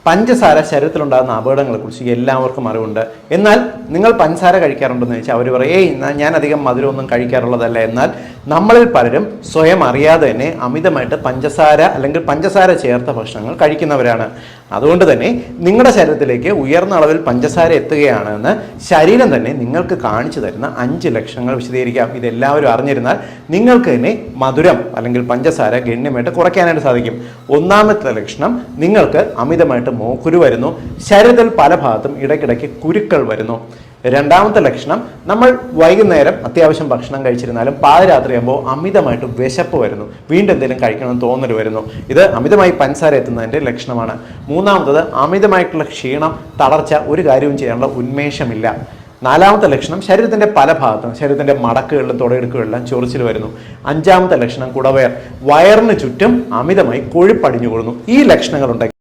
പഞ്ചസാര ശരീരത്തിലുണ്ടാകുന്ന അപകടങ്ങളെക്കുറിച്ച് എല്ലാവർക്കും അറിവുണ്ട്. എന്നാൽ നിങ്ങൾ പഞ്ചസാര കഴിക്കാറുണ്ടെന്ന് ചോദിച്ചാൽ അവർ പറയും, ഞാൻ അധികം മധുരമൊന്നും കഴിക്കാറുള്ളതല്ല. എന്നാൽ നമ്മളിൽ പലരും സ്വയം അറിയാതെ തന്നെ അമിതമായിട്ട് പഞ്ചസാര അല്ലെങ്കിൽ പഞ്ചസാര ചേർത്ത ഭക്ഷണങ്ങൾ കഴിക്കുന്നവരാണ്. അതുകൊണ്ട് തന്നെ നിങ്ങളുടെ ശരീരത്തിലേക്ക് ഉയർന്ന അളവിൽ പഞ്ചസാര എത്തുകയാണെന്ന് ശരീരം തന്നെ നിങ്ങൾക്ക് കാണിച്ചു തരുന്ന 5 ലക്ഷണങ്ങൾ വിശദീകരിക്കാം. ഇതെല്ലാവരും അറിഞ്ഞിരുന്നാൽ നിങ്ങൾക്ക് തന്നെ മധുരം അല്ലെങ്കിൽ പഞ്ചസാര ഗണ്യമായിട്ട് കുറയ്ക്കാനായിട്ട് സാധിക്കും. ഒന്നാമത്തെ ലക്ഷണം, നിങ്ങൾക്ക് അമിതമായിട്ട് മോക്കുരു വരുന്നു. ശരീരത്തിൽ പല ഭാഗത്തും ഇടയ്ക്കിടയ്ക്ക് കുരുക്കൾ വരുന്നു. രണ്ടാമത്തെ ലക്ഷണം, നമ്മൾ വൈകുന്നേരം അത്യാവശ്യം ഭക്ഷണം കഴിച്ചിരുന്നാലും പാതിരാത്രിയാകുമ്പോൾ അമിതമായിട്ട് വിശപ്പ് വരുന്നു, വീണ്ടും എന്തെങ്കിലും കഴിക്കണമെന്ന് തോന്നൽ വരുന്നു. ഇത് അമിതമായി പഞ്ചസാര എത്തുന്നതിൻ്റെ ലക്ഷണമാണ്. മൂന്നാമത്തത്, അമിതമായിട്ടുള്ള ക്ഷീണം, തളർച്ച, ഒരു കാര്യവും ചെയ്യാനുള്ള ഉന്മേഷമില്ല. നാലാമത്തെ ലക്ഷണം, ശരീരത്തിൻ്റെ പല ഭാഗത്തും, ശരീരത്തിൻ്റെ മടക്കുകളിലും തുടയിടുക്കുകളിലും ചൊറിച്ചിൽ വരുന്നു. അഞ്ചാമത്തെ ലക്ഷണം, കുടവയർ, വയറിന് ചുറ്റും അമിതമായി കൊഴുപ്പടിഞ്ഞു കൂടുന്നു. ഈ ലക്ഷണങ്ങളുണ്ടെങ്കിൽ